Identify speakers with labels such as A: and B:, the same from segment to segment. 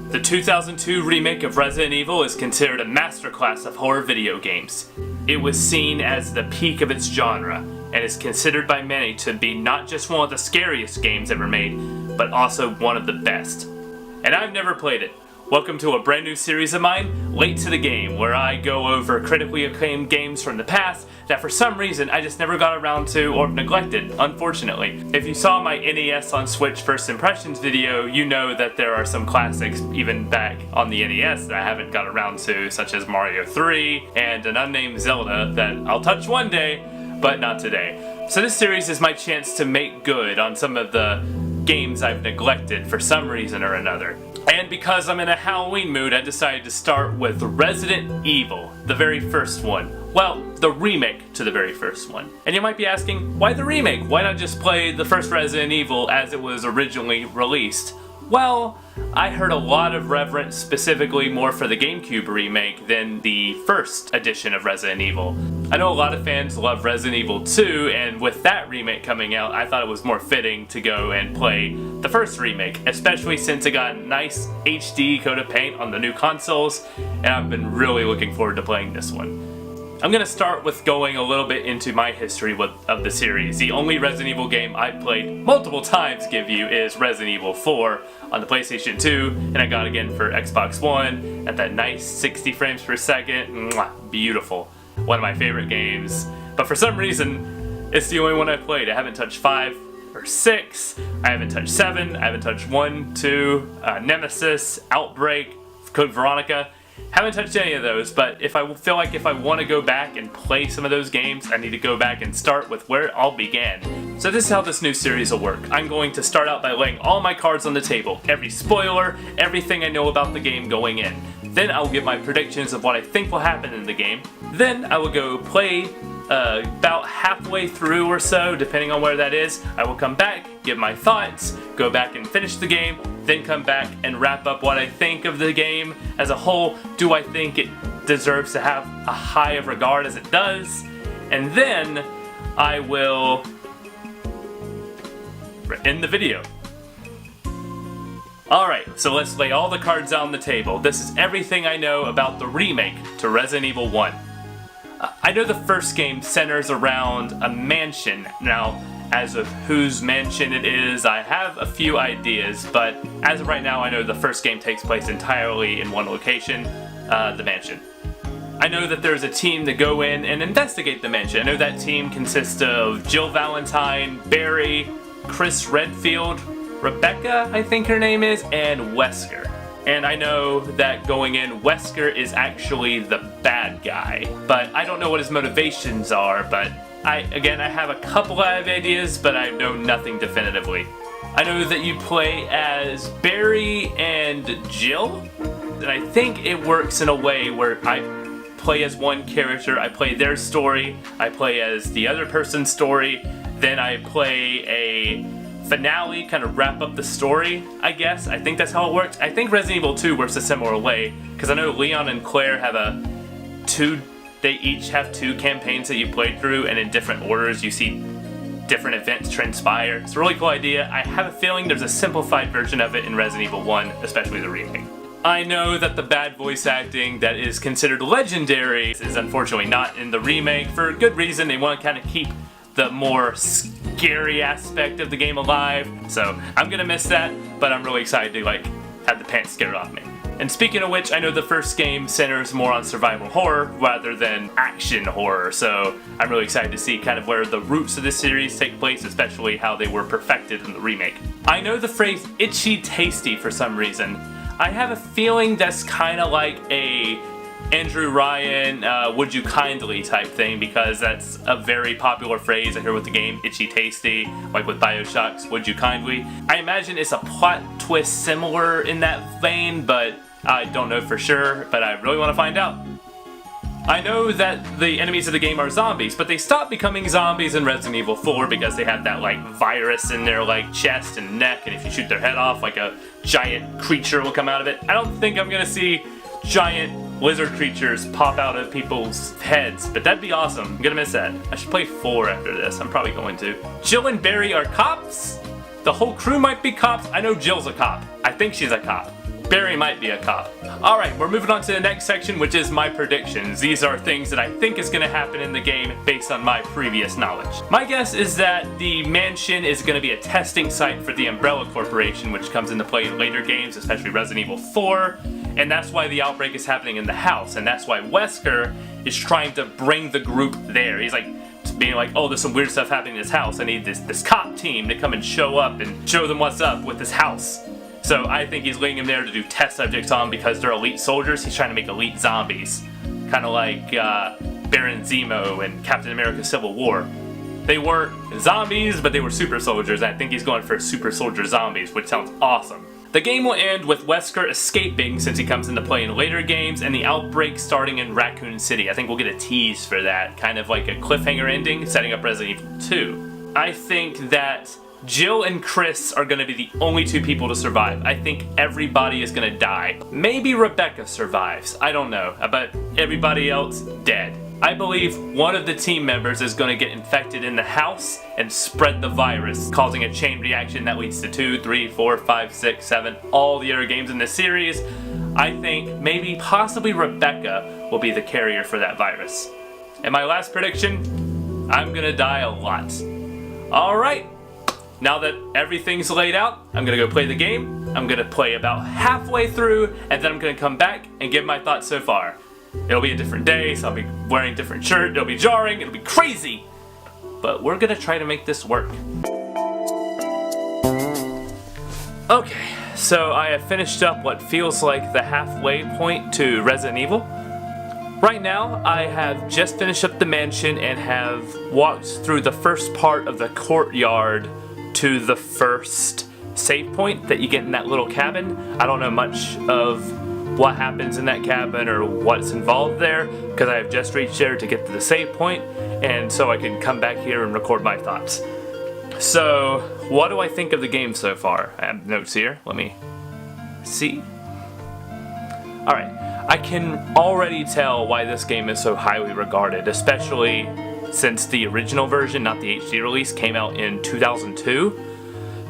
A: The 2002 remake of Resident Evil is considered a masterclass of horror video games. It was seen as the peak of its genre, and is considered by many to be not just one of the scariest games ever made, but also one of the best. And I've never played it. Welcome to a brand new series of mine, Late to the Game, where I go over critically acclaimed games from the past that for some reason I just never got around to or neglected, unfortunately. If you saw my NES on Switch First Impressions video, you know that there are some classics even back on the NES that I haven't got around to, such as Mario 3 and an unnamed Zelda that I'll touch one day, but not today. So this series is my chance to make good on some of the games I've neglected for some reason or another. And because I'm in a Halloween mood, I decided to start with Resident Evil, the very first one. Well, the remake to the very first one. And you might be asking, why the remake? Why not just play the first Resident Evil as it was originally released? Well, I heard a lot of reverence specifically more for the GameCube remake than the first edition of Resident Evil. I know a lot of fans love Resident Evil 2, and with that remake coming out, I thought it was more fitting to go and play the first remake, especially since it got a nice HD coat of paint on the new consoles, and I've been really looking forward to playing this one. I'm going to start with going a little bit into my history of the series. The only Resident Evil game I've played multiple times, give you, is Resident Evil 4 on the PlayStation 2, and I got again for Xbox One at that nice 60 frames per second. Mwah, beautiful. One of my favorite games. But for some reason, it's the only one I've played. I haven't touched 5 or 6, I haven't touched 7, I haven't touched 1, 2, Nemesis, Outbreak, Code Veronica. Haven't touched any of those, but if I want to go back and play some of those games, I need to go back and start with where it all began. So this is how this new series will work. I'm going to start out by laying all my cards on the table, every spoiler, everything I know about the game going in. Then I will give my predictions of what I think will happen in the game. Then I will go play about halfway through or so, depending on where that is. I will come back, give my thoughts, go back and finish the game, then come back and wrap up what I think of the game as a whole. Do I think it deserves to have a high of regard as it does? And then I will end the video. Alright, so let's lay all the cards on the table. This is everything I know about the remake to Resident Evil 1. I know the first game centers around a mansion. Now, as of whose mansion it is, I have a few ideas, but as of right now, I know the first game takes place entirely in one location, the mansion. I know that there's a team that go in and investigate the mansion. I know that team consists of Jill Valentine, Barry, Chris Redfield, Rebecca, I think her name is, and Wesker. And I know that going in, Wesker is actually the bad guy. But I don't know what his motivations are, but I have a couple of ideas, but I know nothing definitively. I know that you play as Barry and Jill, and I think it works in a way where I play as one character, I play their story, I play as the other person's story, then I play a finale, kind of wrap up the story, I guess. I think that's how it works. I think Resident Evil 2 works a similar way, because I know Leon and Claire have they each have 2 campaigns that you play through, and in different orders you see different events transpire. It's a really cool idea. I have a feeling there's a simplified version of it in Resident Evil 1, especially the remake. I know that the bad voice acting that is considered legendary is unfortunately not in the remake, for good reason. They want to kind of keep the more scary aspect of the game alive, so I'm gonna miss that, but I'm really excited to have the pants scared off me. And speaking of which, I know the first game centers more on survival horror rather than action horror, so I'm really excited to see kind of where the roots of this series take place, especially how they were perfected in the remake. I know the phrase itchy tasty for some reason. I have a feeling that's kind of like a Andrew Ryan, would you kindly type thing, because that's a very popular phrase I hear with the game, itchy tasty, like with Bioshock's would you kindly. I imagine it's a plot twist similar in that vein, but I don't know for sure, but I really want to find out. I know that the enemies of the game are zombies, but they stopped becoming zombies in Resident Evil 4 because they have that virus in their chest and neck, and if you shoot their head off, a giant creature will come out of it. I don't think I'm gonna see giant lizard creatures pop out of people's heads, but that'd be awesome. I'm gonna miss that. I should play 4 after this. I'm probably going to. Jill and Barry are cops? The whole crew might be cops? I know Jill's a cop. I think she's a cop. Barry might be a cop. Alright, we're moving on to the next section, which is my predictions. These are things that I think is going to happen in the game based on my previous knowledge. My guess is that the mansion is going to be a testing site for the Umbrella Corporation, which comes into play in later games, especially Resident Evil 4, and that's why the outbreak is happening in the house, and that's why Wesker is trying to bring the group there. He's like, being like, oh, there's some weird stuff happening in this house. I need this cop team to come and show up and show them what's up with this house. So I think he's leading them there to do test subjects on because they're elite soldiers. He's trying to make elite zombies. Kind of like Baron Zemo and Captain America Civil War. They weren't zombies, but they were super soldiers. And I think he's going for super soldier zombies, which sounds awesome. The game will end with Wesker escaping since he comes into play in later games, and the outbreak starting in Raccoon City. I think we'll get a tease for that, kind of like a cliffhanger ending, setting up Resident Evil 2. I think that Jill and Chris are going to be the only two people to survive. I think everybody is going to die. Maybe Rebecca survives, I don't know, but everybody else dead. I believe one of the team members is going to get infected in the house and spread the virus, causing a chain reaction that leads to 2, 3, 4, 5, 6, 7, all the other games in this series. I think maybe possibly Rebecca will be the carrier for that virus. And my last prediction, I'm going to die a lot. Alright, now that everything's laid out, I'm going to go play the game. I'm going to play about halfway through, and then I'm going to come back and give my thoughts so far. It'll be a different day, so I'll be wearing a different shirt, it'll be jarring, it'll be crazy! But we're gonna try to make this work. Okay, so I have finished up what feels like the halfway point to Resident Evil. Right now, I have just finished up the mansion and have walked through the first part of the courtyard to the first save point that you get in that little cabin. I don't know much of what happens in that cabin or what's involved there because I have just reached there to get to the save point, and so I can come back here and record my thoughts. So what do I think of the game so far? I have notes here, let me see. Alright, I can already tell why this game is so highly regarded, especially since the original version, not the HD release, came out in 2002,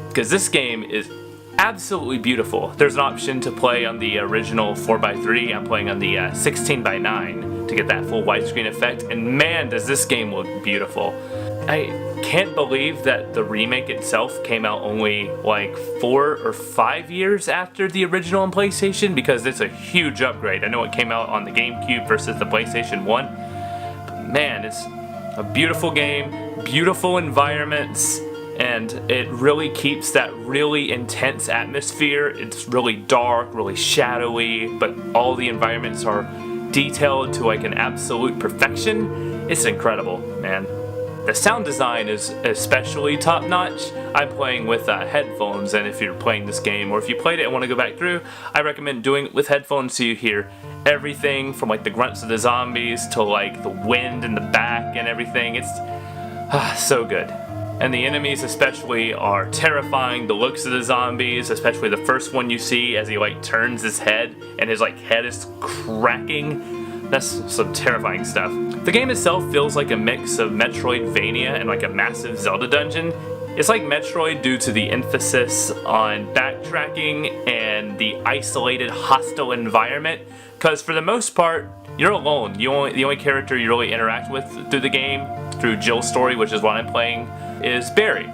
A: because this game is absolutely beautiful. There's an option to play on the original 4x3. I'm playing on the 16x9 to get that full widescreen effect, and man, does this game look beautiful. I can't believe that the remake itself came out only like 4 or 5 years after the original on PlayStation, because it's a huge upgrade. I know it came out on the GameCube versus the PlayStation 1, but man, it's a beautiful game, beautiful environments, and it really keeps that really intense atmosphere. It's really dark, really shadowy, but all the environments are detailed to like an absolute perfection. It's incredible, man. The sound design is especially top-notch. I'm playing with headphones, and if you're playing this game, or if you played it and want to go back through, I recommend doing it with headphones so you hear everything from like the grunts of the zombies to like the wind in the back and everything. It's so good. And the enemies especially are terrifying. The looks of the zombies, especially the first one you see as he like turns his head and his like head is cracking. That's some terrifying stuff. The game itself feels like a mix of Metroidvania and like a massive Zelda dungeon. It's like Metroid due to the emphasis on backtracking and the isolated hostile environment, because for the most part, you're alone. The only character you really interact with through the game, through Jill's story, which is what I'm playing, is Barry.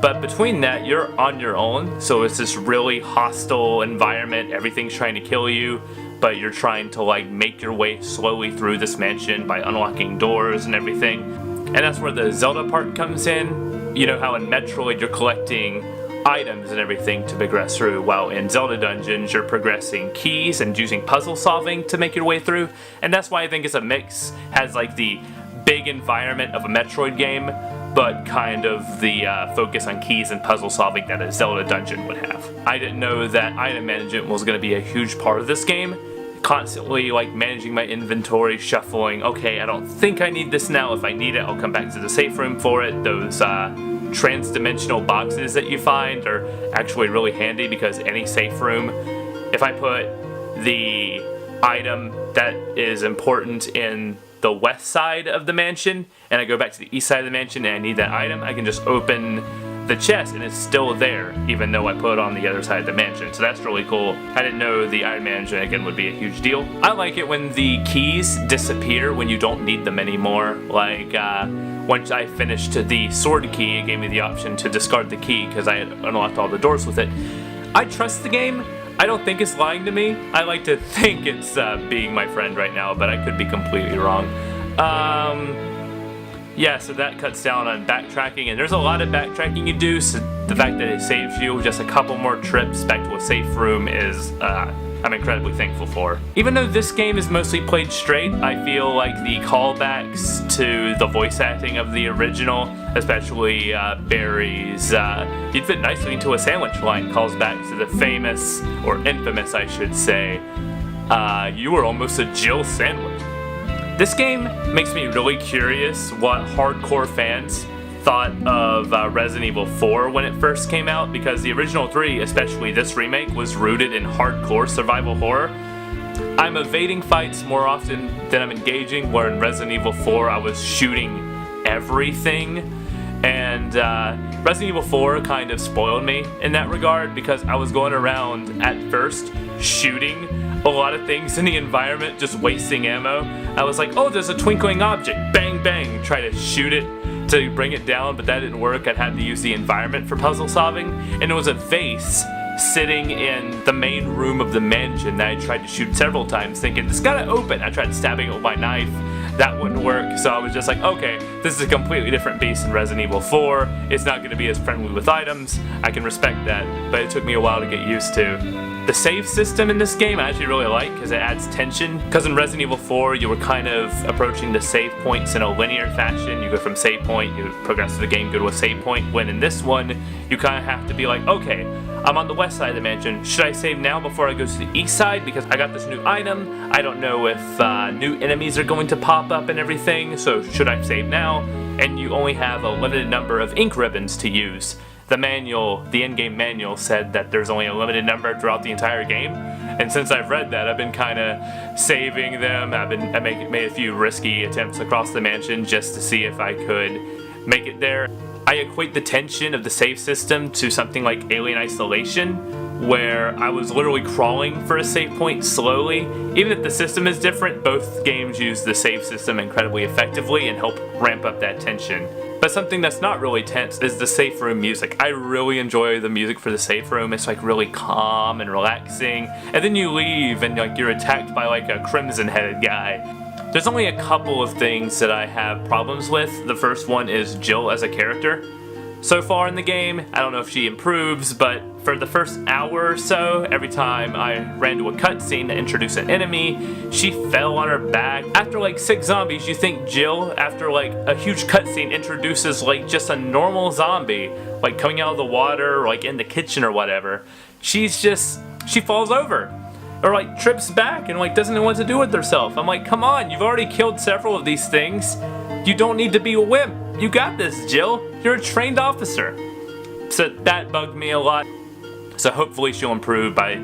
A: But between that, you're on your own, so it's this really hostile environment. Everything's trying to kill you, but you're trying to like make your way slowly through this mansion by unlocking doors and everything. And that's where the Zelda part comes in. You know how in Metroid you're collecting items and everything to progress through, while in Zelda dungeons you're progressing keys and using puzzle solving to make your way through. And that's why I think it's a mix. Has like the big environment of a Metroid game, but kind of the focus on keys and puzzle solving that a Zelda dungeon would have. I didn't know that item management was going to be a huge part of this game. Constantly like managing my inventory, shuffling, okay, I don't think I need this now. If I need it, I'll come back to the safe room for it. Those trans-dimensional boxes that you find are actually really handy, because any safe room, if I put the item that is important in the west side of the mansion and I go back to the east side of the mansion and I need that item, I can just open the chest and it's still there, even though I put it on the other side of the mansion. So that's really cool. I didn't know the item management again would be a huge deal. I like it when the keys disappear when you don't need them anymore. Like once I finished the sword key, it gave me the option to discard the key because I had unlocked all the doors with it. I trust the game. I don't think it's lying to me. I like to think it's being my friend right now, but I could be completely wrong. Yeah, so that cuts down on backtracking, and there's a lot of backtracking you do, so the fact that it saves you just a couple more trips back to a safe room is, I'm incredibly thankful for. Even though this game is mostly played straight, I feel like the callbacks to the voice acting of the original, especially Barry's, you'd fit nicely into a sandwich line, calls back to the famous, or infamous I should say, you were almost a Jill sandwich. This game makes me really curious what hardcore fans thought of Resident Evil 4 when it first came out, because the original 3, especially this remake, was rooted in hardcore survival horror. I'm evading fights more often than I'm engaging, where in Resident Evil 4 I was shooting everything, and Resident Evil 4 kind of spoiled me in that regard, because I was going around at first shooting a lot of things in the environment, just wasting ammo. I was like, oh, there's a twinkling object, bang bang, try to shoot it to bring it down, but that didn't work. I'd had to use the environment for puzzle solving, and it was a vase sitting in the main room of the mansion that I tried to shoot several times, thinking, it's gotta open. I tried stabbing it with my knife, that wouldn't work, so I was just like, okay, this is a completely different beast than Resident Evil 4, it's not gonna be as friendly with items, I can respect that, but it took me a while to get used to. The save system in this game I actually really like because it adds tension. Because in Resident Evil 4 you were kind of approaching the save points in a linear fashion. You go from save point, you progress to the game, go to a save point. When in this one you kind of have to be like, okay, I'm on the west side of the mansion. Should I save now before I go to the east side? Because I got this new item. I don't know if new enemies are going to pop up and everything. So should I save now? And you only have a limited number of ink ribbons to use. The manual, the in-game manual, said that there's only a limited number throughout the entire game, and since I've read that, I've been kind of saving them. I made a few risky attempts across the mansion just to see if I could make it there. I equate the tension of the save system to something like Alien Isolation, where I was literally crawling for a save point slowly. Even if the system is different, both games use the save system incredibly effectively and help ramp up that tension. But something that's not really tense is the safe room music. I really enjoy the music for the safe room. It's like really calm and relaxing. And then you leave and like you're attacked by like a crimson-headed guy. There's only a couple of things that I have problems with. The first one is Jill as a character. So far in the game, I don't know if she improves, but for the first hour or so, every time I ran to a cutscene to introduce an enemy, she fell on her back. After like 6 zombies, you think Jill, after like a huge cutscene, introduces like just a normal zombie, like coming out of the water or like in the kitchen or whatever. She falls over. Or like trips back and like doesn't know what to do with herself. I'm like, come on, you've already killed several of these things. You don't need to be a wimp. You got this, Jill. You're a trained officer. So that bugged me a lot. So hopefully she'll improve by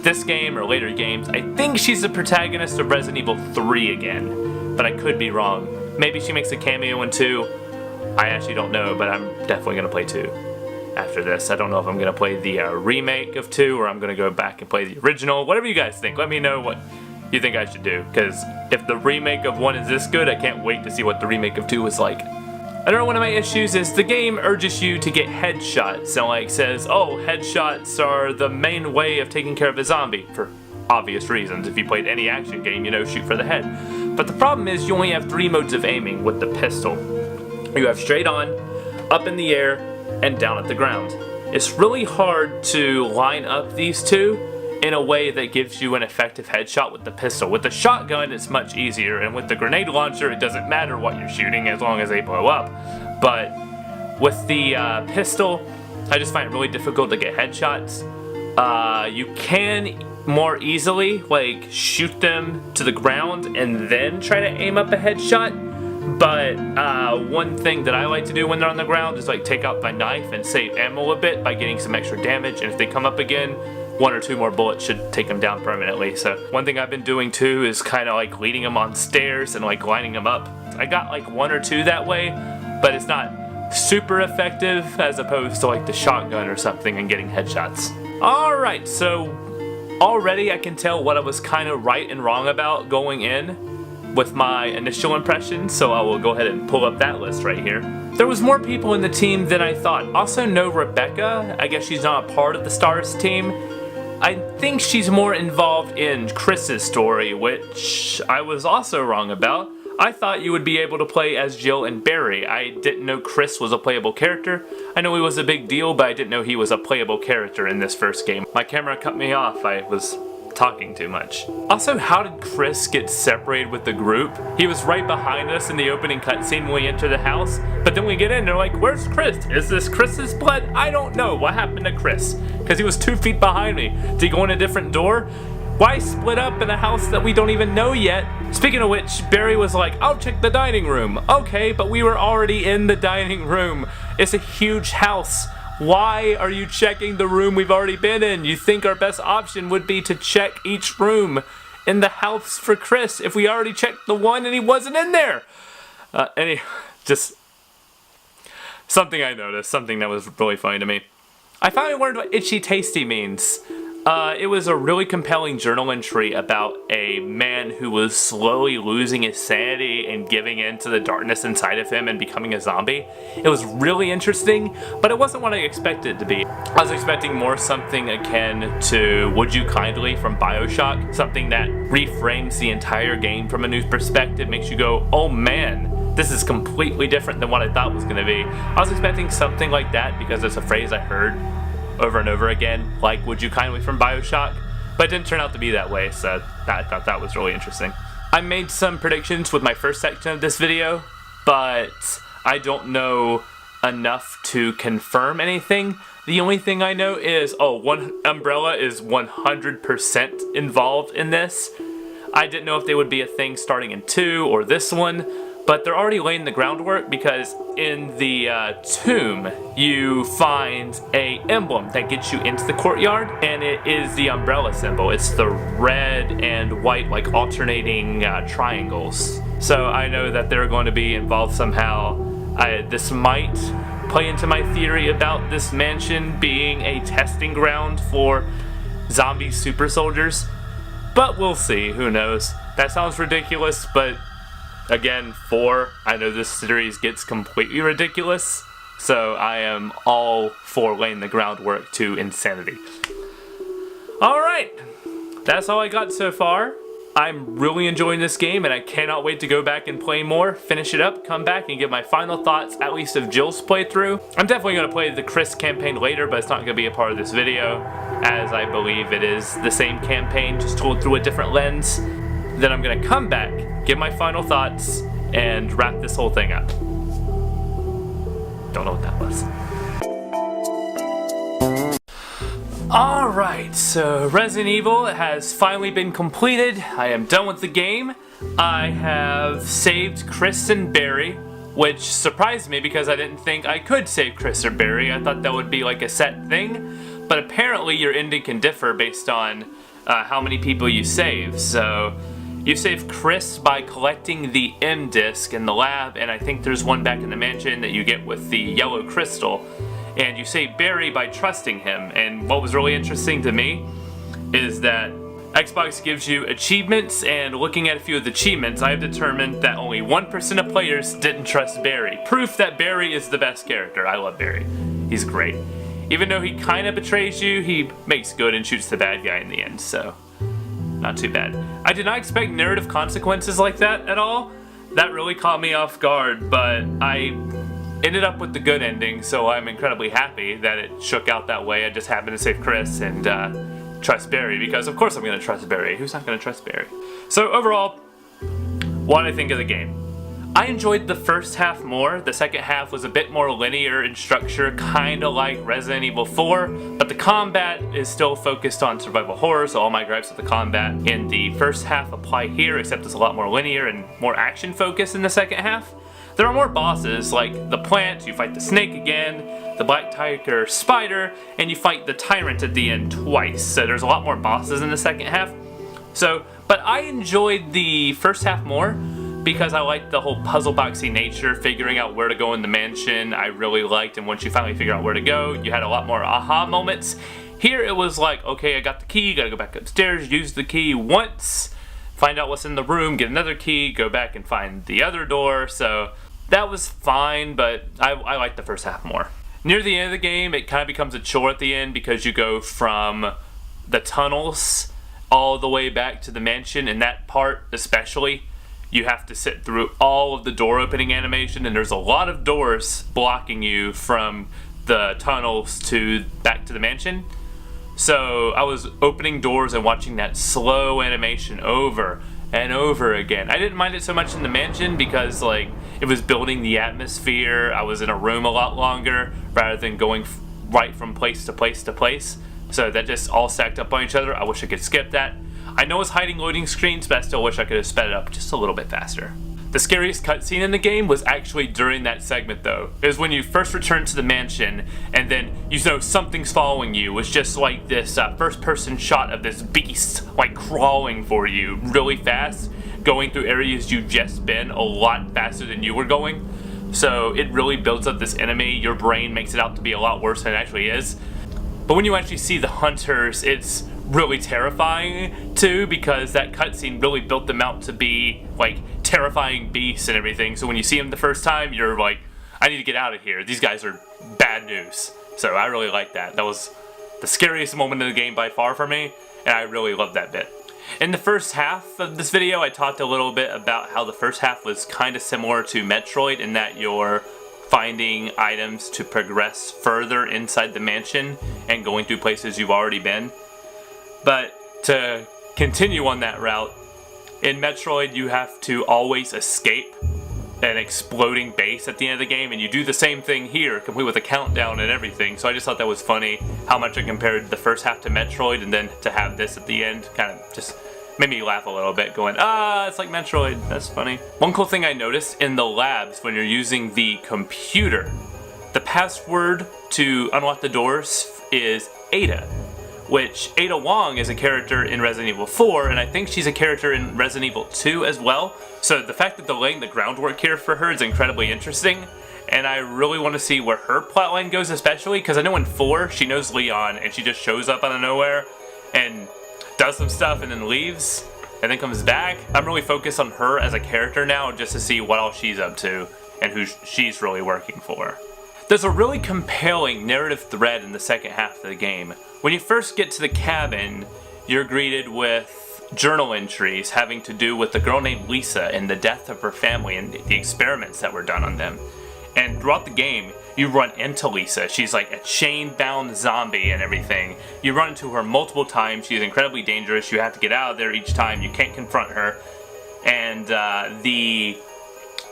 A: this game or later games. I think she's the protagonist of Resident Evil 3 again, but I could be wrong. Maybe she makes a cameo in 2. I actually don't know, but I'm definitely gonna play 2 after this. I don't know if I'm gonna play the remake of 2 or I'm gonna go back and play the original. Whatever you guys think, let me know what you think I should do, because if the remake of 1 is this good, I can't wait to see what the remake of 2 is like. Another one of my issues is the game urges you to get headshots, and like says, oh, headshots are the main way of taking care of a zombie, for obvious reasons. If you played any action game, you know, shoot for the head. But the problem is you only have 3 modes of aiming with the pistol. You have straight on, up in the air, and down at the ground. It's really hard to line up these two in a way that gives you an effective headshot with the pistol. With the shotgun, it's much easier, and with the grenade launcher, it doesn't matter what you're shooting as long as they blow up. But with the pistol, I just find it really difficult to get headshots. You can more easily like shoot them to the ground and then try to aim up a headshot. But one thing that I like to do when they're on the ground is like take out my knife and save ammo a bit by getting some extra damage, and if they come up again, 1 or 2 more bullets should take them down permanently. So one thing I've been doing too is kind of like leading them on stairs and like lining them up. I got like 1 or 2 that way, but it's not super effective as opposed to like the shotgun or something and getting headshots. Alright, so already I can tell what I was kind of right and wrong about going in with my initial impressions, so I will go ahead and pull up that list right here. There was more people in the team than I thought. Also no Rebecca. I guess she's not a part of the STARS team. I think she's more involved in Chris's story, which I was also wrong about. I thought you would be able to play as Jill and Barry. I didn't know Chris was a playable character. I know he was a big deal, but I didn't know he was a playable character in this first game. My camera cut me off. I was talking too much. Also, how did Chris get separated with the group? He was right behind us in the opening cutscene when we enter the house, but then we get in and they're like, where's Chris? Is this Chris's blood? I don't know. What happened to Chris? Because he was 2 feet behind me. Did he go in a different door? Why split up in a house that we don't even know yet? Speaking of which, Barry was like, I'll check the dining room. Okay, but we were already in the dining room. It's a huge house. Why are you checking the room we've already been in? You think our best option would be to check each room in the house for Chris if we already checked the one and he wasn't in there? Just something I noticed, something that was really funny to me. I finally learned what itchy tasty means. It was a really compelling journal entry about a man who was slowly losing his sanity and giving in to the darkness inside of him and becoming a zombie. It was really interesting, but it wasn't what I expected it to be. I was expecting more something akin to Would You Kindly from BioShock, something that reframes the entire game from a new perspective, makes you go, oh man, this is completely different than what I thought it was going to be. I was expecting something like that because it's a phrase I heard over and over again, like Would You Kindly from BioShock, but it didn't turn out to be that way, so I thought that was really interesting. I made some predictions with my first section of this video, but I don't know enough to confirm anything. The only thing I know is, Umbrella is 100% involved in this. I didn't know if they would be a thing starting in 2 or this one, but they're already laying the groundwork because in the tomb you find a emblem that gets you into the courtyard, and it is the umbrella symbol. It's the red and white, like alternating triangles. So I know that they're going to be involved somehow. This might play into my theory about this mansion being a testing ground for zombie super soldiers, but we'll see. Who knows? That sounds ridiculous, but again, 4, I know this series gets completely ridiculous, so I am all for laying the groundwork to insanity. Alright, that's all I got so far. I'm really enjoying this game and I cannot wait to go back and play more, finish it up, come back and give my final thoughts, at least of Jill's playthrough. I'm definitely going to play the Chris campaign later, but it's not going to be a part of this video, as I believe it is the same campaign, just told through a different lens. Then I'm going to come back, give my final thoughts, and wrap this whole thing up. Don't know what that was. Alright, so Resident Evil has finally been completed. I am done with the game. I have saved Chris and Barry, which surprised me because I didn't think I could save Chris or Barry. I thought that would be like a set thing, but apparently your ending can differ based on how many people you save. So you save Chris by collecting the M disc in the lab, and I think there's one back in the mansion that you get with the yellow crystal. And you save Barry by trusting him. And what was really interesting to me is that Xbox gives you achievements, and looking at a few of the achievements, I have determined that only 1% of players didn't trust Barry. Proof that Barry is the best character. I love Barry. He's great. Even though he kind of betrays you, he makes good and shoots the bad guy in the end, so not too bad. I did not expect narrative consequences like that at all. That really caught me off guard, but I ended up with the good ending, so I'm incredibly happy that it shook out that way. I just happened to save Chris and trust Barry, because of course I'm going to trust Barry. Who's not going to trust Barry? So overall, what did I think of the game? I enjoyed the first half more. The second half was a bit more linear in structure, kind of like Resident Evil 4, but the combat is still focused on survival horror, so all my gripes with the combat in the first half apply here, except it's a lot more linear and more action focused in the second half. There are more bosses, like the plant, you fight the snake again, the black tiger spider, and you fight the tyrant at the end twice, so there's a lot more bosses in the second half. But I enjoyed the first half more. because I liked the whole puzzle boxy nature, figuring out where to go in the mansion, I really liked, and once you finally figure out where to go, you had a lot more aha moments. Here it was like, okay, I got the key, gotta go back upstairs, use the key once, find out what's in the room, get another key, go back and find the other door, so that was fine, but I liked the first half more. Near the end of the game, it kind of becomes a chore at the end because you go from the tunnels all the way back to the mansion, and that part especially, you have to sit through all of the door opening animation, and there's a lot of doors blocking you from the tunnels to back to the mansion. So I was opening doors and watching that slow animation over and over again. I didn't mind it so much in the mansion because like it was building the atmosphere. I was in a room a lot longer rather than going right from place to place to place. So that just all stacked up on each other. I wish I could skip that. I know it's hiding loading screens, but I still wish I could have sped it up just a little bit faster. The scariest cutscene in the game was actually during that segment though. It was when you first return to the mansion and then you know something's following you. It's just like this first person shot of this beast like crawling for you really fast, going through areas you've just been a lot faster than you were going. So it really builds up this enemy. Your brain makes it out to be a lot worse than it actually is. But when you actually see the hunters, it's really terrifying too, because that cutscene really built them out to be like terrifying beasts and everything. So when you see them the first time, you're like, I need to get out of here. These guys are bad news. So I really like that. That was the scariest moment of the game by far for me, and I really loved that bit. In the first half of this video, I talked a little bit about how the first half was kind of similar to Metroid in that you're finding items to progress further inside the mansion and going through places you've already been. But to continue on that route, in Metroid you have to always escape an exploding base at the end of the game, and you do the same thing here, complete with a countdown and everything. So I just thought that was funny how much I compared the first half to Metroid, and then to have this at the end kind of just made me laugh a little bit, going, it's like Metroid, that's funny. One cool thing I noticed in the labs when you're using the computer, the password to unlock the doors is Ada, which Ada Wong is a character in Resident Evil 4, and I think she's a character in Resident Evil 2 as well. So the fact that they're laying the groundwork here for her is incredibly interesting, and I really want to see where her plotline goes, especially because I know in 4 she knows Leon and she just shows up out of nowhere and does some stuff and then leaves and then comes back. I'm really focused on her as a character now, just to see what all she's up to and who she's really working for. There's a really compelling narrative thread in the second half of the game. When you first get to the cabin, you're greeted with journal entries having to do with a girl named Lisa and the death of her family and the experiments that were done on them. And throughout the game, you run into Lisa. She's like a chain-bound zombie and everything. You run into her multiple times. She's incredibly dangerous. You have to get out of there each time. You can't confront her. And the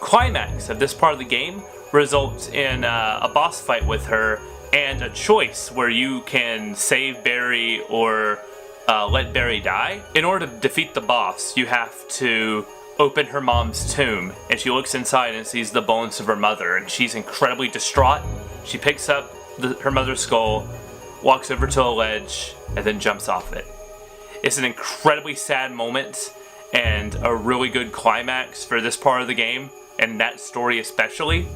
A: climax of this part of the game results in a boss fight with her and a choice where you can save Barry or let Barry die. In order to defeat the boss, you have to open her mom's tomb, and she looks inside and sees the bones of her mother, and she's incredibly distraught. She picks up her mother's skull, walks over to a ledge, and then jumps off it. It's an incredibly sad moment and a really good climax for this part of the game, and that story especially.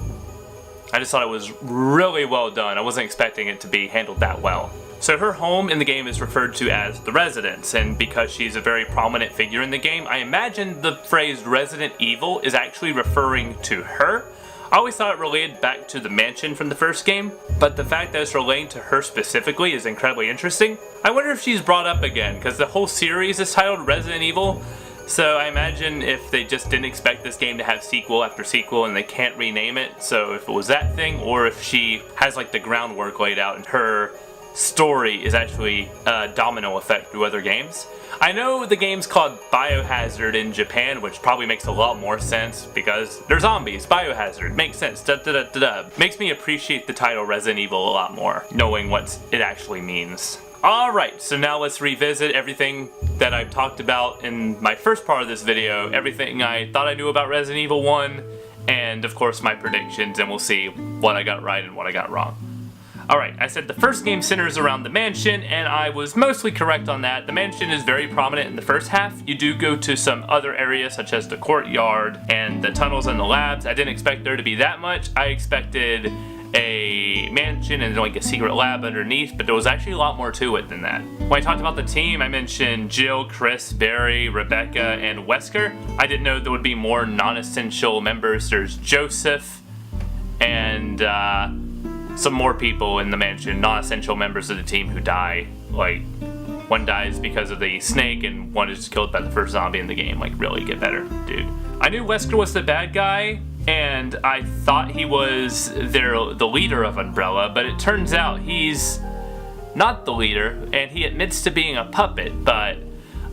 A: I just thought it was really well done. I wasn't expecting it to be handled that well. So her home in the game is referred to as the Residence, and because she's a very prominent figure in the game, I imagine the phrase Resident Evil is actually referring to her. I always thought it related back to the mansion from the first game, but the fact that it's relating to her specifically is incredibly interesting. I wonder if she's brought up again, because the whole series is titled Resident Evil, so I imagine if they just didn't expect this game to have sequel after sequel and they can't rename it, so if it was that thing, or if she has like the groundwork laid out and her story is actually a domino effect through other games. I know the game's called Biohazard in Japan, which probably makes a lot more sense because they're zombies. Biohazard makes sense. Da, da, da, da, da. Makes me appreciate the title Resident Evil a lot more, knowing what it actually means. Alright, so now let's revisit everything that I've talked about in my first part of this video, everything I thought I knew about Resident Evil 1, and of course my predictions, and we'll see what I got right and what I got wrong. Alright, I said the first game centers around the mansion, and I was mostly correct on that. The mansion is very prominent in the first half. You do go to some other areas, such as the courtyard and the tunnels and the labs. I didn't expect there to be that much. I expected a mansion and like a secret lab underneath, but there was actually a lot more to it than that. When I talked about the team, I mentioned Jill, Chris, Barry, Rebecca, and Wesker. I didn't know there would be more non-essential members. There's Joseph and some more people in the mansion, non-essential members of the team who die. Like, one dies because of the snake and one is killed by the first zombie in the game. Like, really get better, dude. I knew Wesker was the bad guy, and I thought he was the leader of Umbrella, but it turns out he's not the leader, and he admits to being a puppet, but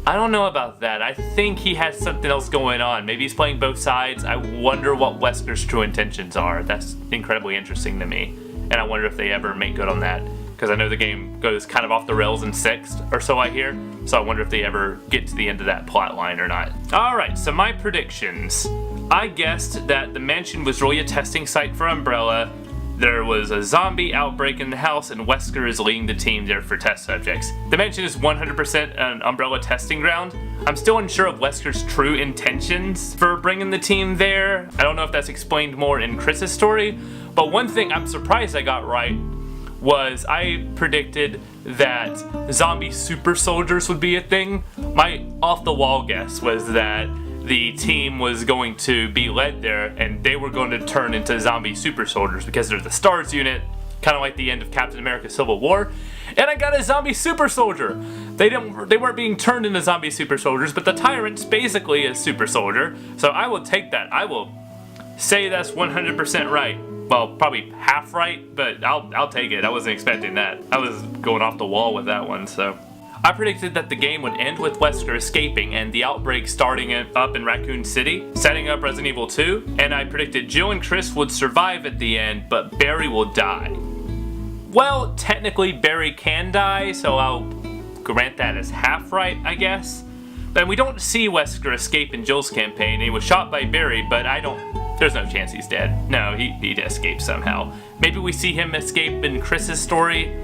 A: I don't know about that. I think he has something else going on. Maybe he's playing both sides. I wonder what Wesker's true intentions are. That's incredibly interesting to me, and I wonder if they ever make good on that, because I know the game goes kind of off the rails in 6th, or so I hear, so I wonder if they ever get to the end of that plot line or not. Alright, so my predictions. I guessed that the mansion was really a testing site for Umbrella. There was a zombie outbreak in the house, and Wesker is leading the team there for test subjects. The mansion is 100% an Umbrella testing ground. I'm still unsure of Wesker's true intentions for bringing the team there. I don't know if that's explained more in Chris's story, but one thing I'm surprised I got right was I predicted that zombie super soldiers would be a thing. My off-the-wall guess was that the team was going to be led there and they were going to turn into zombie super soldiers because they're the STARS unit, kind of like the end of Captain America Civil War. And I got a zombie super soldier. They weren't being turned into zombie super soldiers, but the Tyrant's basically a super soldier. So I will take that. I will say that's 100% right. Well, probably half right, but I'll take it. I wasn't expecting that. I was going off the wall with that one, so. I predicted that the game would end with Wesker escaping and the outbreak starting up in Raccoon City, setting up Resident Evil 2, and I predicted Jill and Chris would survive at the end, but Barry will die. Well, technically Barry can die, so I'll grant that as half right, I guess. But we don't see Wesker escape in Jill's campaign. He was shot by Barry, but there's no chance he's dead. No, he escaped somehow. Maybe we see him escape in Chris's story,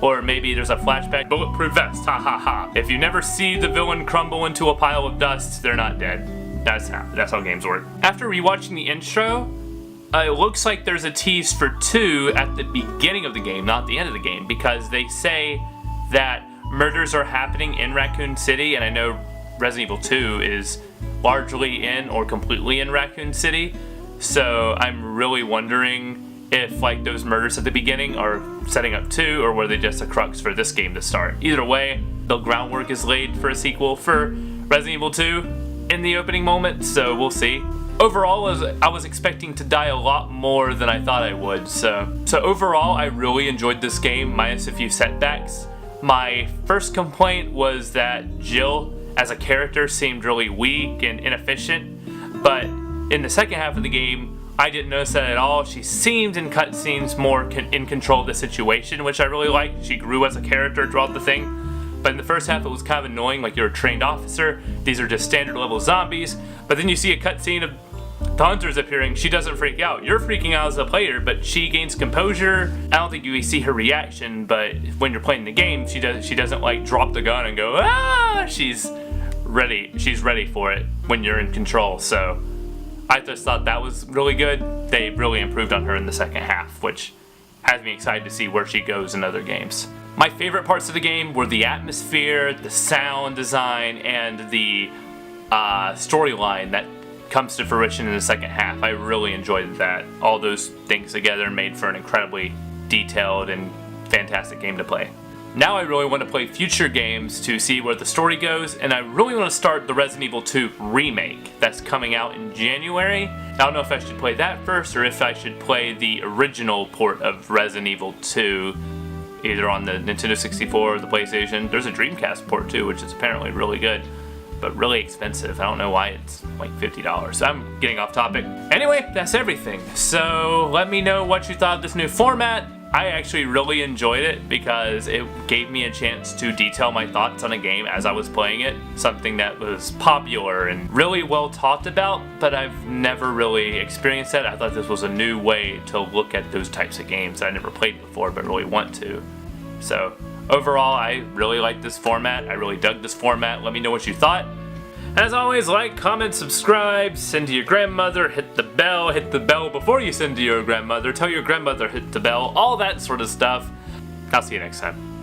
A: or maybe there's a flashback. Bulletproof vest, ha ha ha. If you never see the villain crumble into a pile of dust, they're not dead. That's how games work. After rewatching the intro, it looks like there's a tease for 2 at the beginning of the game, not the end of the game, because they say that murders are happening in Raccoon City, and I know Resident Evil 2 is largely in or completely in Raccoon City, so I'm really wondering if like those murders at the beginning are setting up 2, or were they just a crux for this game to start. Either way, the groundwork is laid for a sequel for Resident Evil 2 in the opening moment, so we'll see. Overall, I was expecting to die a lot more than I thought I would, so overall I really enjoyed this game, minus a few setbacks. My first complaint was that Jill as a character seemed really weak and inefficient, but in the second half of the game I didn't notice that at all. She seemed in cutscenes more in control of the situation, which I really liked. She grew as a character throughout the thing. But in the first half it was kind of annoying, like you're a trained officer, these are just standard level zombies, but then you see a cutscene of the hunters appearing, she doesn't freak out. You're freaking out as a player, but she gains composure. I don't think you see her reaction, but when you're playing the game, she doesn't like drop the gun and go, ah! She's ready for it when you're in control, so I just thought that was really good. They really improved on her in the second half, which has me excited to see where she goes in other games. My favorite parts of the game were the atmosphere, the sound design, and the storyline that comes to fruition in the second half. I really enjoyed that. All those things together made for an incredibly detailed and fantastic game to play. Now I really want to play future games to see where the story goes, and I really want to start the Resident Evil 2 remake that's coming out in January. I don't know if I should play that first or if I should play the original port of Resident Evil 2, either on the Nintendo 64 or the PlayStation. There's a Dreamcast port too, which is apparently really good, but really expensive. I don't know why it's like $50. So I'm getting off topic. Anyway, that's everything. So let me know what you thought of this new format. I actually really enjoyed it because it gave me a chance to detail my thoughts on a game as I was playing it, something that was popular and really well talked about, but I've never really experienced that. I thought this was a new way to look at those types of games that I never played before but really want to. So overall, I really like this format. I really dug this format. Let me know what you thought. As always, like, comment, subscribe, send to your grandmother, hit the bell before you send to your grandmother, tell your grandmother hit the bell, all that sort of stuff. I'll see you next time.